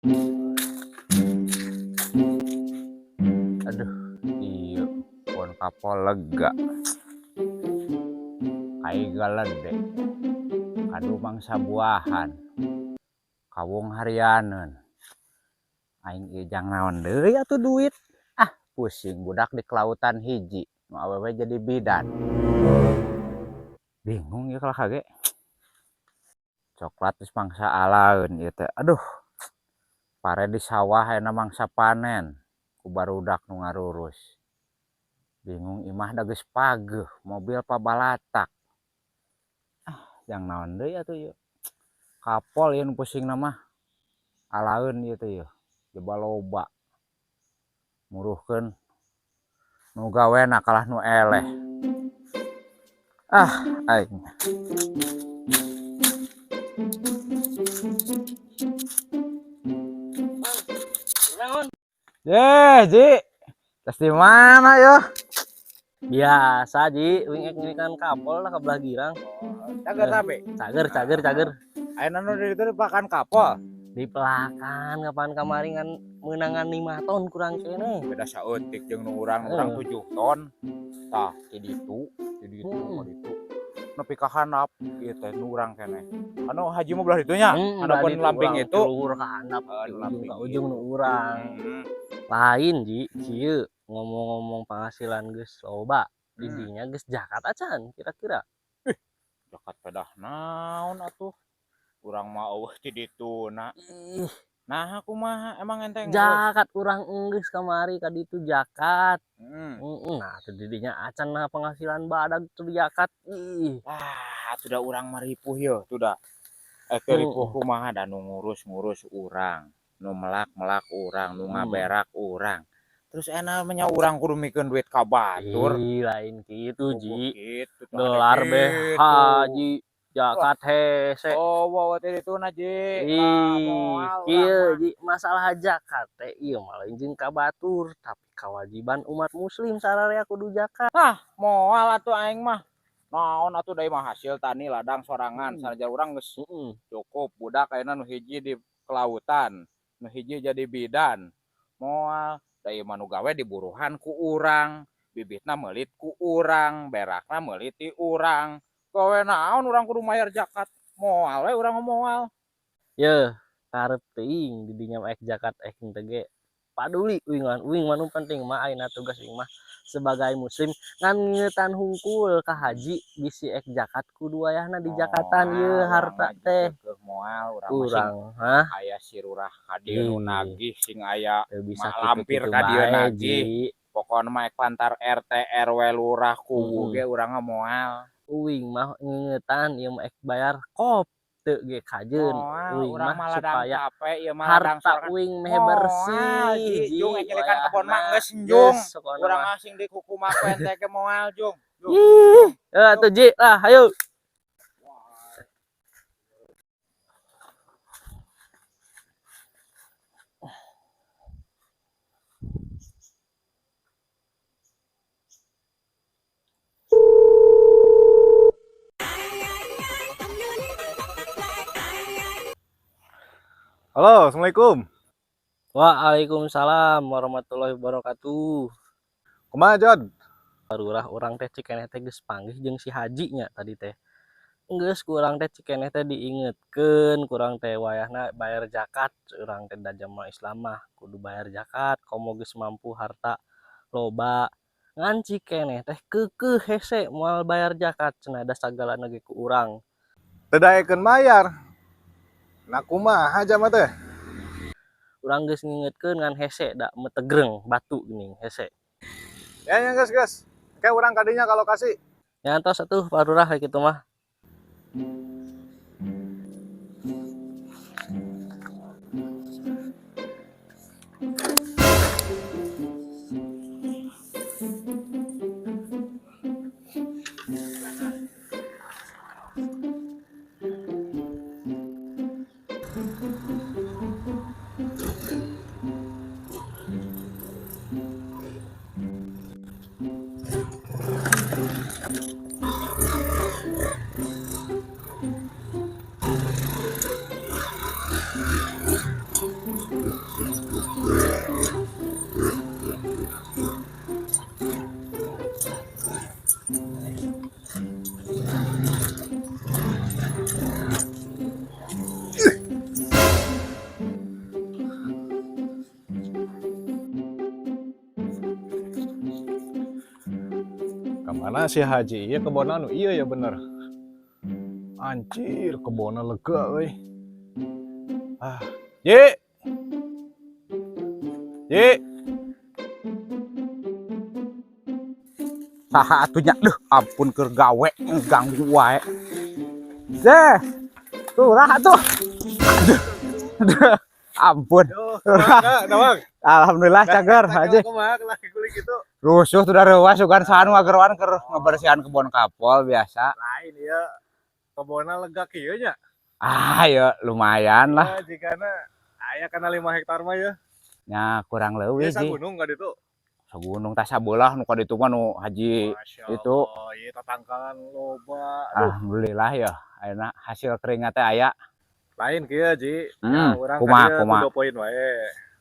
Aduh, iya pon kapol lega kai galede kadu mangsa buahan kawung harianeun aing ijang naon deui atuh duit pusing budak di kelautan hiji nu awewe jadi bidan bingung ya kalau kage coklat geus mangsa alaeun ieu teh aduh pare di sawah aya mangsa panen ku barudak nu ngarurus bingung imah da geus pageuh mobil pabalatak yang naon deui atuh ieu kapol ieu nu pusingna mah alaeun ieu teh ieu coba loba muruhkeun nu gawena kalah nu eleh aing Ji, tes di mana yo? Biasa Ji, wingek ngikan kapol lah kebelah girang. Cager tapi. Cager. Ayeuna nu di ditu pakan kapol. Di pelakan kapan kamari ngan meunangan 5 ton kurang kene. Beda saeutik jeung nu urang 7 ton. Tah, di ditu ditu. Nepi ka handap ieu teh nu urang keneh. Anu haji mah belah ditunya. Adapun lamping itu luhur ka handap ujung ka ujung nu urang. Lain Ji, kieu ngomong-ngomong penghasilan geus loba. Didinya geus jakat acan kira-kira. Jakat pedah naon atuh? Urang mah eueuh ti dituna. Nah aku mah emang enteng jakat urang geus kamari ka ditu jakat. Nah teu didinya acan nah penghasilan badag teu jakat. Atuh da urang mah ripuh yeuh tuh da. Ripuh kumaha da nu ngurus-ngurus urang, nu melak-melak urang, nu ngaberak urang. Terus namanya urang kudu mikeun duit ka batur. Lain kitu Ji. Kitu Gelar beh haji jakat hese. Bawa teh dituna Ji. Ieu Ji masalah jakat teh ieu mah lain jeung ka batur, tapi kewajiban umat muslim sararea kudu jakat. Moal atuh aing mah. Naon atuh da mah hasil tani ladang sorangan sanajan urang geus cukup budak ayeuna nu hiji di kelautan, nu hiji jadi bidan. Moal da ieu mah nu gawe diburuhan ku urang, bibitna meulit ku urang, berakna meulit ti urang. Gawe naon urang kudu mayar zakat? Moal we urang moal. Yeuh, karep teuing didinya mah ek zakat ek henteu ge paduli uing mah nu penting mah ayeuna tugas uing mah sebagai muslim ngan ngeutan hungkul ka haji bisi ek zakat kudu wayahna di zakatan ieu harta teh moal urang aya sirurah ka dieu nu nagih sing aya bisa lampir ka dieu nagih pokona mah ek pantar RT RW lurah kubu ge urang moal uing mah ngeutan ieu mah ek bayar kop teu ge kajeun uing mah supaya harta uing meh bersih jung nyelikan kebon mah geus njung urang asing di kuku mah ente ke moal jung atuh Ji lah hayu. Halo, assalamualaikum. Waalaikumsalam warahmatullahi wabarakatuh. Kumaha Jod? Barurah urang teh cikeneh teh geus panggih jeung si haji nya tadi teh. Geus kurang teh cikeneh teh diingetkeun kurang teh wayahna bayar zakat urang teh da jamaah Islam mah kudu bayar zakat komo geus mampu harta loba. Ngan cikeneh teh keukeuh hese moal bayar zakat cenah da sagalana ge ku urang. Teu daekeun mayar. Nah kumaha jama teh? Urang geus ngingetkeun ngan hese da metegreng batu geuning hese. Ya geus. Kayak urang kadinya kalau kasih. Nyantos atuh parurah kitu mah. mana si Haji iya kebona nu iya ya bener. Anjir kebona lega euy. Ah, Ye. Ye. Saha atunya duh ampun keur gawe ganggu wae. Zeh. Turah atuh. Aduh. Ampun. Yo, Bang. Alhamdulillah cager Haji. Kumaha lagi kulik itu. Rusuh tuh dari ruas sugan sanu ageroan keur ngebersihan kebon kapol biasa. Lain ya. Kebona lega kieu nya. Ah, ya lumayan lah. Ya jikana aya kana 5 hektar mah ya. Nya kurang leuwih Biasa sih. gunung ka ditu. Sagunung tah sabelah nu ka ditu mah nu Haji Masya itu. Allah, ieu tatangkalan loba. Aduh, Alhamdulillah ya ayeuna hasil keringat teh aya. lain kieu Ji. Urang kumaha ka kumaha. dieu poin wae.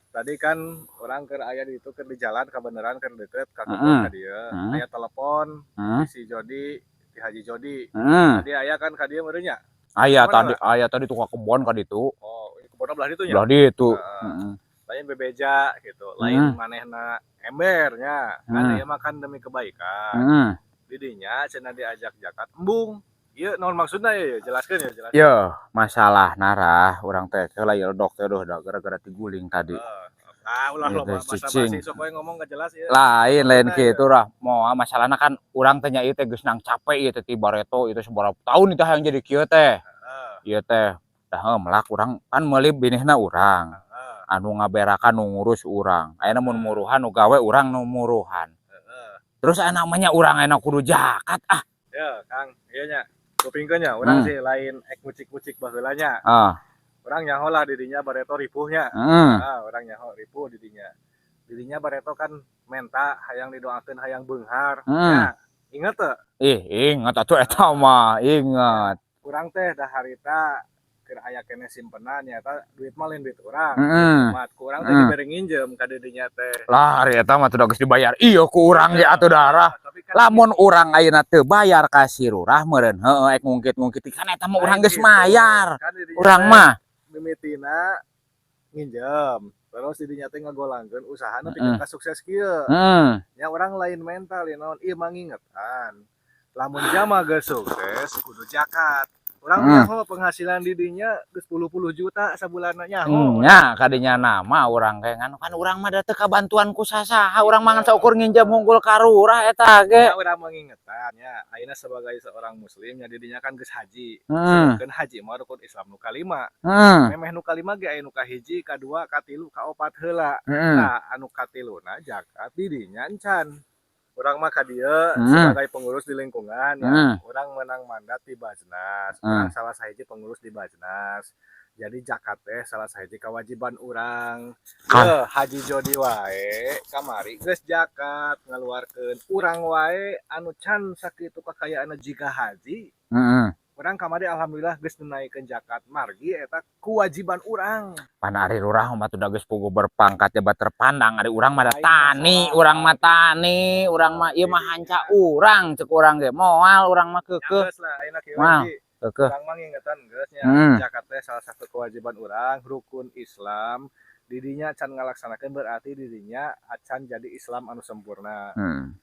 Tadi kan orang keur aya di itu keur di jalan kebenaran keur deket ka Heeh. kebun ka dieu. Heeh. Aya telepon Heeh. si Jody, si Haji Jody. Heeh. Tadi aya kan ka dieu meureun nya. Aya Kemana, tadi tuh ka kebon ka ditu. Oh, kebunna belah ditu nya. Belah ditu. Heeh. Heeh. Lain bebeja gitu, lain manehna embernya. Kan ieu mah kan demi kebaikan. Heeh. Di dinya cenah diajak jakat embung. Ieu naon maksudna ya? Jelaskeun ya, jelaskeun. Yo, masalah narah urang teh lah ya dok teh gara-gara diguling tadi. Ulah Iya, loba teh, basa cicing. basi sok we ngomong gak jelas ya. Lain Nah, kitu lah. Moal masalahna kan urang teh nya ieu teh geus nang capek ieu teh ti Bareto itu sabaraha tahun itu hayang jadi kieu teh. Ieu teh dah melak urang kan meuli binihna urang. Anu ngaberakan nu ngurus urang. Ayeuna mun muruhan nu gawe urang nu muruhan. Terus namanya urang ayeuna kudu jakat ah. Ya, Kang, ieu nya. Kupingkeun nya urang sih lain ek mucik-mucik baheula nya. Urang nyaho lah di dinya Bareto ripuhnya. Urang nyaho ripuh di dinya. Di dinya Bareto kan menta hayang didoakeun hayang beunghar. Ya, inget teu? Inget atuh eta mah, inget. Urang teh dah harita keur aya kene simpenan nya eta duit mah lain duit urang. Mat ku urang teh dibere nginjem ka di dinya teh. Lah eta mah teu geus dibayar. Ieu ku urang ge atuh darah. Lamun urang ayeuna teu bayar ka si Lurah meureun heueuh ek ngungkit-ngungkit kan eta mah urang geus mayar. Urang mah mimitina nginjem. Terus di dinya teh ngagolangkeun usahana pikeun ka sukses kieu. Nya urang lain mental ya naon ieu mah ngingetan. Lamun jama geus sukses kudu zakat. Urang nyaho penghasilan di dinya geus 10 juta sabulanna nyaho. Nya kadinya nama urang ge kan urang mah da teu kabantuan ku sasaha urang mah saukur nginjem hunggul ka Lurah eta ge. Ya urang mah ngingetan nya ayeuna sebagai seorang muslim nya di dinya kan geus haji. Sedangkeun haji mah rukun Islam nu kalima. Memeh nu kalima ge aya nu kahiji, kadua, katilu, kaopat heula. Nah, anu katiluna zakat di dinya encan. Urang mah ka dieu sebagai pengurus di lingkungan ya. Urang menang mandat di Bajnas. Urang salah sahiji pengurus di Bajnas. Jadi zakat teh salah sahiji kewajiban urang. Haji Jody wae kamari geus zakat ngaluarkeun. Urang wae anu can sakitu kakayaanna jika haji. Urang kamari alhamdulillah geus nunaikeun zakat margi eta kewajiban urang. Pan ari Lurah mah teu geus puguh berpangkat jabat terpandang ari urang mah da tani, urang mah tani, urang mah ieu mah hanca urang ceuk urang ge moal urang mah keukeuh. Geus lah ayeuna kieu Moal keukeuh. urang mah ngingetan geus nya zakat teh salah satu kewajiban urang rukun Islam. Di dinya can ngalaksanakeun berarti di dinya acan jadi Islam anu sempurna.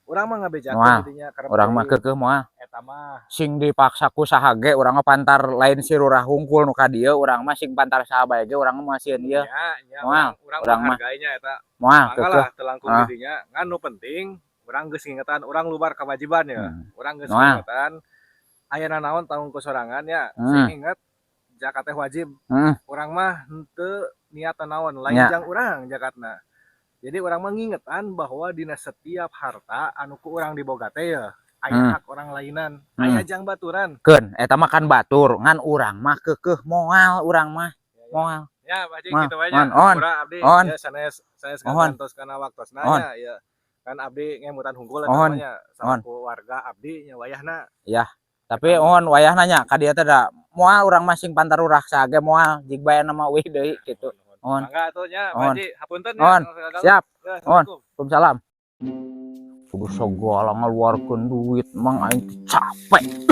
Urang mah ngabejakeun di dinya karep urang mah keukeuh moal. Eta mah Sing dipaksa ku saha ge urang mah pantar lain si Lurah hungkul nu ka dieu urang mah sing pantar saha bae ge urang mah masieun ieu. Moal urang mah hargainya eta. Moal keukeuh teu langkung di dinya ngan nu penting urang geus ngingetan urang lubar kewajiban ya. Urang geus ngingetan ayeuna naon tahun kesorangan ya. Sing inget zakat teh wajib. Urang mah henteu niat naon lain jang urang zakatna. Jadi urang mah ngingetan bahwa dina setiap harta anu ku urang diboga teh ya aya hak orang lainan, aya jang baturan. Keun eta mah kan batur ngan urang mah keukeuh moal urang mah. Moal. Ya, Baji kitu wae nya. Urang abdi ya sanes ngantos kana waktosna ya. Kan abdi ngemutan hunggul eta nya sama warga abdi nya wayahna. Ya. Tapi wayahna nya ka dieu teh da moal urang mah sing pantar Lurah sage moal jig bae nama weuh deui kitu. Mangga atuh nya Baji hapunten ya. Siap. Waalaikumsalam. Kudu segala ngaluarkeun duit mang aing capek.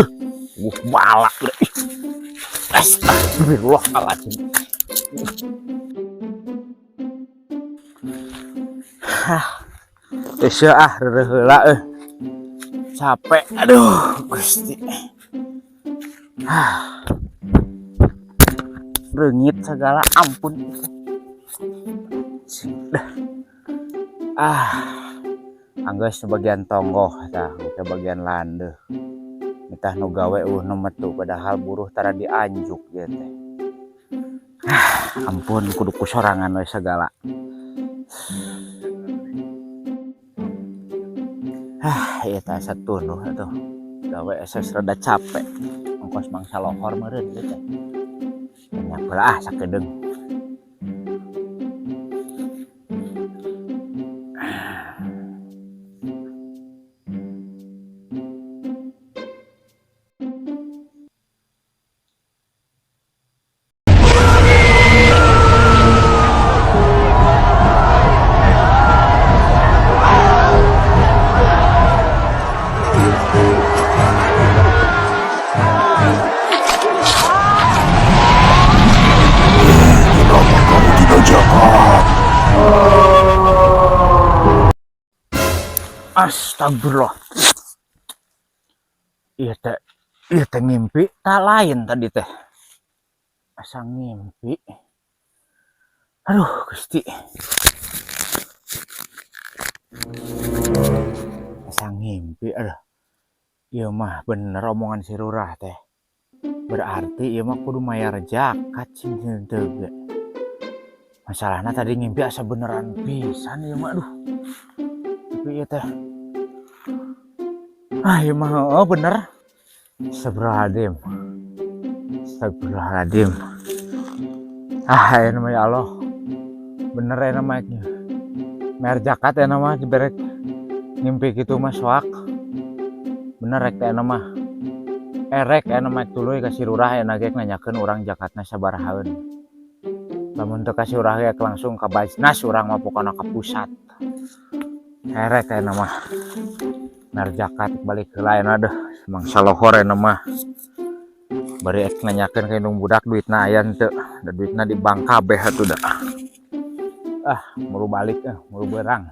Balak udah. Astagfirullahaladzim. Geus ah reureul heula capek. Aduh, Gusti. Reungit segala, ampun. Anggeus bagian tonggoh tah, ke bagian landeuh. Mitah nu gawe nu metu padahal buruh tara dianjuk ieu teh. Ampun kudu kusorangan we segala. Ieu teh satunuh atuh. Gawe eses rada capek. Ongkos mangsa lohor meureun ieu teh. Banyak heula sakedeung. Astagfirullah. Ieu teh ngimpi tak lain tadi teh. Asa ngimpi. Aduh, Gusti. Asa ngimpi aduh. Ieu mah bener omongan si Rurah teh. Berarti ieu mah kudu mayar zakat cing teu ge. Masalahna tadi ngimpi asa beneran pisan ieu mah aduh. Tapi ieu teh ieu mah bener. Astagfirullahaladzim. Astagfirullahaladzim. Ya nama ya Allah. Bener ya namanya. Mayar zakat ya nama diberek ngimpi gitu mah soak. Bener rek ya nama. Rek ya nama tuluy kasih Rurah ya nagek nanyakeun urang zakatna sabarahaeun. Lamun teu kasih Rurah ya langsung ka Bajnas urang mah pokona ka pusat. Rek ya nama. Mayar zakat balik heula ya aduh. Mangsa lohor ya nama. Bari ek nanyakeun ka indung budak duitna aya henteu. Da duitna di bank kabeh atuh da. Mulu balik mulu beurang.